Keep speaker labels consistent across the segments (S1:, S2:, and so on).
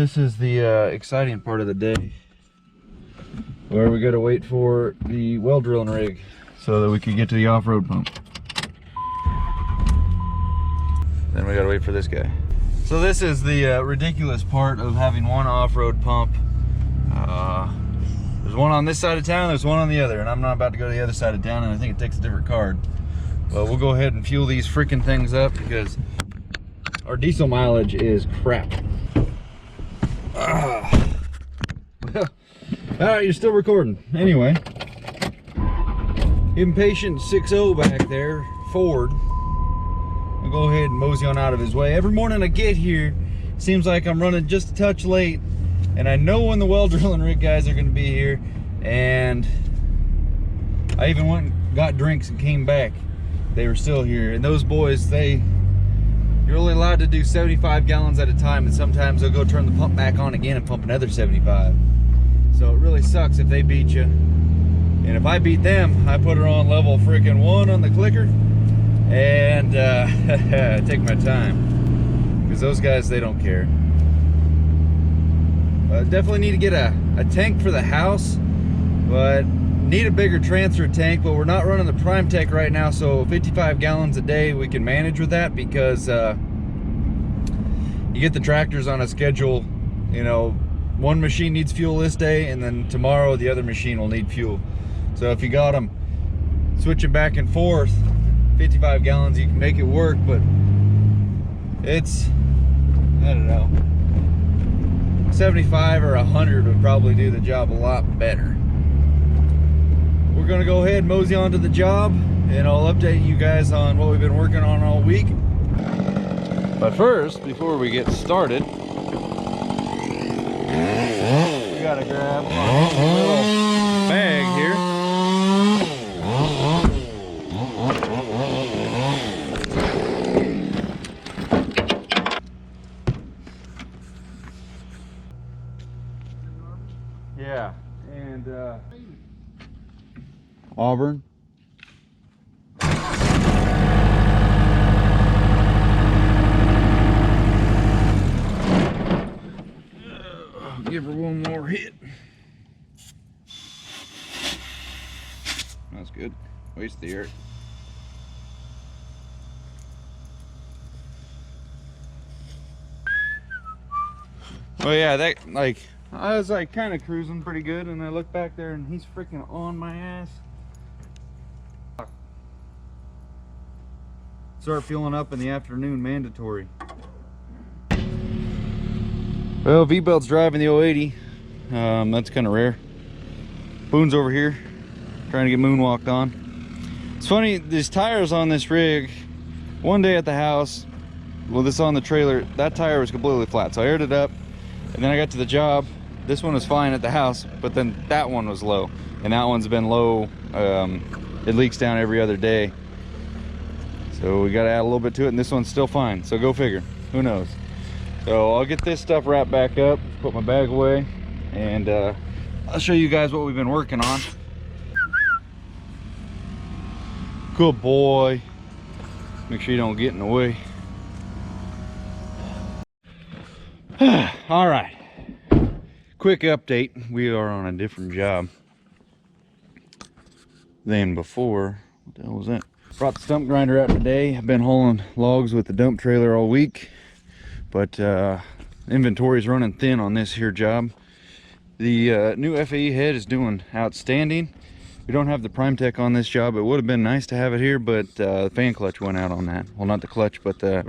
S1: this is the exciting part of the day, where we gotta wait for the well drilling rig so that we can get to the off-road pump. Then we gotta wait for this guy. So this is the ridiculous part of having one off-road pump. There's one on this side of town, there's one on the other, and I'm not about to go to the other side of town, and I think it takes a different card. But we'll go ahead and fuel these freaking things up because our diesel mileage is crap. Well, alright, you're still recording. Anyway, Impatient 6.0 back there, Ford. I'll go ahead and mosey on out of his way. Every morning I get here, seems like I'm running just a touch late, and I know when the well drilling rig guys are going to be here, and I even went and got drinks and came back. They were still here, and those boys, you're only allowed to do 75 gallons at a time, and sometimes they'll go turn the pump back on again and pump another 75. So it really sucks if they beat you. And if I beat them, I put her on level freaking 1 on the clicker, and take my time, because those guys, they don't care. Definitely need to get a tank for the house, but need a bigger transfer tank. But we're not running the Prime Tech right now, so 55 gallons a day we can manage with that, because you get the tractors on a schedule. You know, one machine needs fuel this day, and then tomorrow the other machine will need fuel. So if you got them switching back and forth, 55 gallons, you can make it work, but it's, I don't know, 75 or 100 would probably do the job a lot better. We're gonna go ahead and mosey on to the job, and I'll update you guys on what we've been working on all week. But first, before we get started, we gotta grab a little bag here. Yeah, and Auburn. Give her one more hit. That's good. Waste the air. Oh yeah, that, like, I was like kind of cruising pretty good, and I look back there and he's freaking on my ass. Start fueling up in the afternoon, mandatory. Well, V-Belt's driving the 080. That's kind of rare. Boone's over here trying to get moonwalked on. It's funny, these tires on this rig, one day at the house, well, this on the trailer, that tire was completely flat, so I aired it up, and then I got to the job. This one was fine at the house, but then that one was low, and that one's been low. It leaks down every other day, so we got to add a little bit to it, and this one's still fine, so go figure. Who knows? So I'll get this stuff wrapped back up, put my bag away, and I'll show you guys what we've been working on. Good boy. Make sure you don't get in the way. All right. Quick update. We are on a different job than before. What the hell was that? Brought the stump grinder out today. I've been hauling logs with the dump trailer all week, but inventory is running thin on this here job. The new FAE head is doing outstanding. We don't have the Prime Tech on this job. It would have been nice to have it here, but the fan clutch went out on that. Well, not the clutch, but the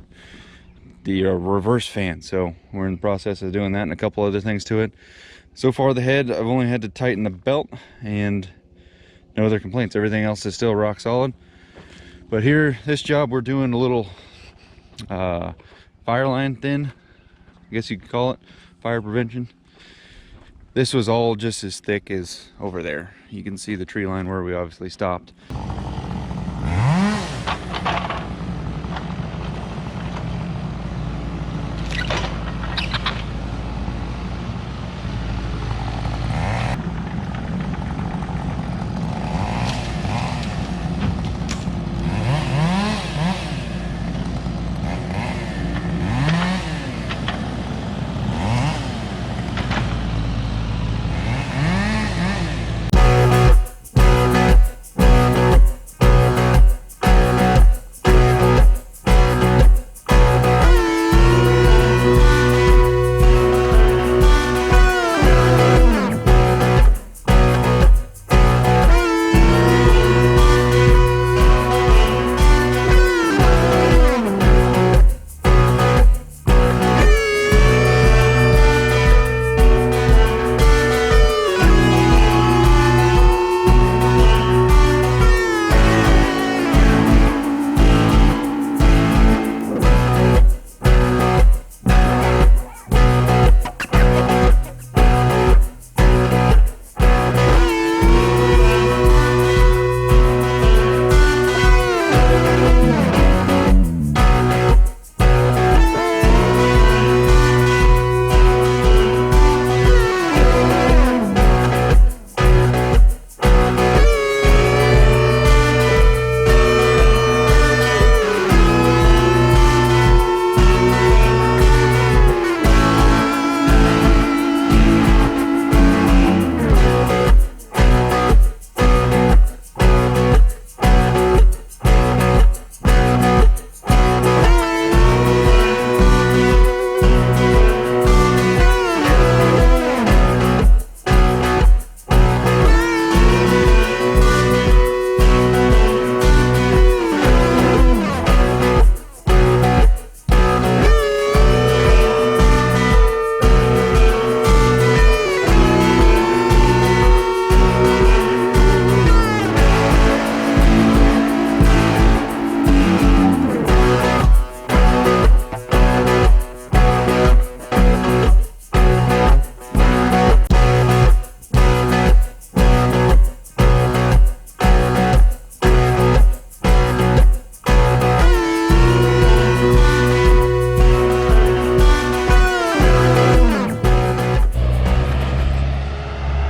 S1: reverse fan. So we're in the process of doing that and a couple other things to it. So far the head, I've only had to tighten the belt and no other complaints. Everything else is still rock solid. But here, this job, we're doing a little fire line thin, I guess you could call it, fire prevention. This was all just as thick as over there. You can see the tree line where we obviously stopped.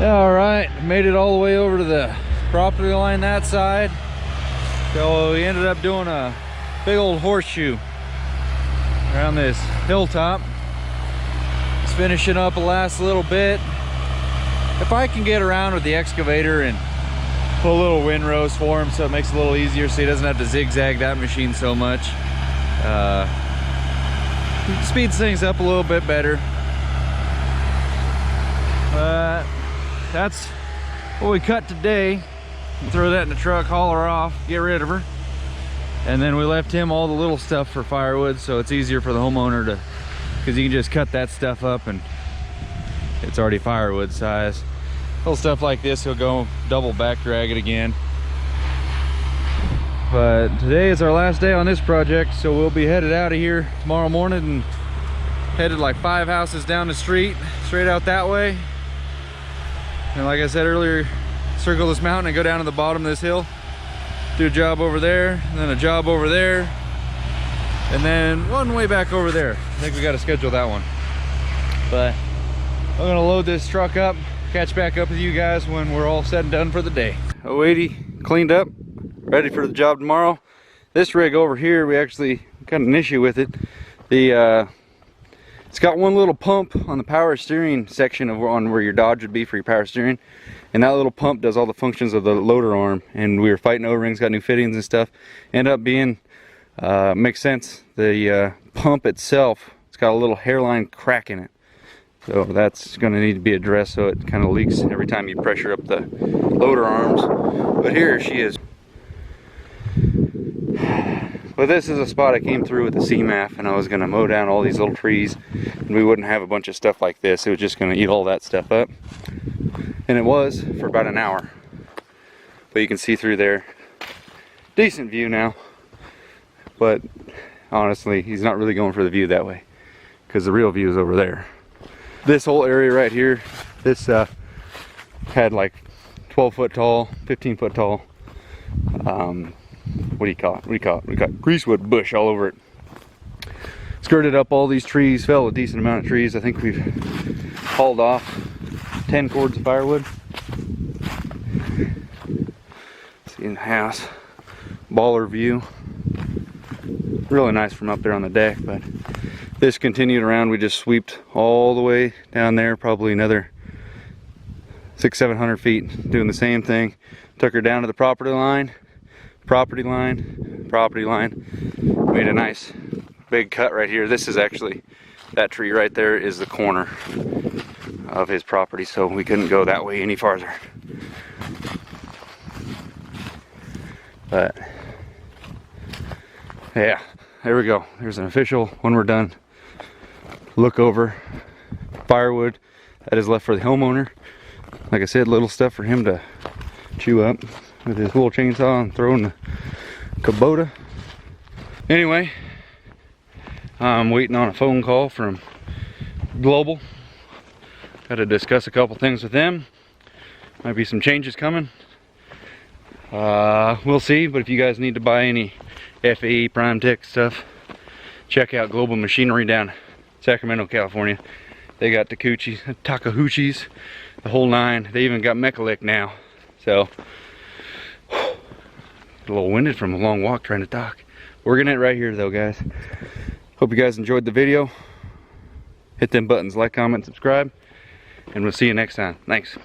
S1: All right, made it all the way over to the property line that side. So we ended up doing a big old horseshoe around this hilltop. Just finishing up the last little bit. If I can get around with the excavator and put a little windrows for him so it makes it a little easier so he doesn't have to zigzag that machine so much. Speeds things up a little bit better. That's what we cut today. We'll throw that in the truck, haul her off, get rid of her. And then we left him all the little stuff for firewood, so it's easier for the homeowner to, because you can just cut that stuff up and it's already firewood size. Little stuff like this, he'll go double back drag it again. But today is our last day on this project, so we'll be headed out of here tomorrow morning and headed like 5 houses down the street, straight out that way. And like I said earlier, circle this mountain and go down to the bottom of this hill. Do a job over there, and then a job over there, and then one way back over there. I think we got to schedule that one. But I'm gonna load this truck up, catch back up with you guys when we're all said and done for the day. 080 cleaned up, ready for the job tomorrow. This rig over here, we actually got an issue with it. It's got one little pump on the power steering section of on where your Dodge would be for your power steering, and that little pump does all the functions of the loader arm. And we were fighting O-rings, got new fittings and stuff. End up being makes sense. The pump itself, it's got a little hairline crack in it, so that's going to need to be addressed. So it kind of leaks every time you pressure up the loader arms. But here she is. But this is a spot I came through with the CMAF, and I was going to mow down all these little trees, and we wouldn't have a bunch of stuff like this. It was just going to eat all that stuff up. And it was for about an hour. But you can see through there. Decent view now. But honestly, he's not really going for the view that way, because the real view is over there. This whole area right here, this had like 12 foot tall, 15 foot tall, what do you call it? We got greasewood bush all over it. Skirted up all these trees, fell a decent amount of trees. I think we've hauled off 10 cords of firewood. See in the house, baller view. Really nice from up there on the deck, but this continued around. We just sweeped all the way down there, probably another 600-700 feet, doing the same thing. Took her down to the property line. Made a nice big cut right here. This is actually, that tree right there is the corner of his property, so we couldn't go that way any farther. But yeah, there we go. There's an official, when we're done, look over firewood that is left for the homeowner. Like I said, little stuff for him to chew up with his little chainsaw and throw in the Kubota. Anyway, I'm waiting on a phone call from Global. Got to discuss a couple things with them. Might be some changes coming. We'll see, but if you guys need to buy any FAE Prime Tech stuff, check out Global Machinery down Sacramento, California. They got Takahushi's, the whole nine. They even got Mechalik now. So a little winded from a long walk trying to talk. We're gonna end it right here though, guys. Hope you guys enjoyed the video. Hit them buttons, like, comment, subscribe, and we'll see you next time. Thanks.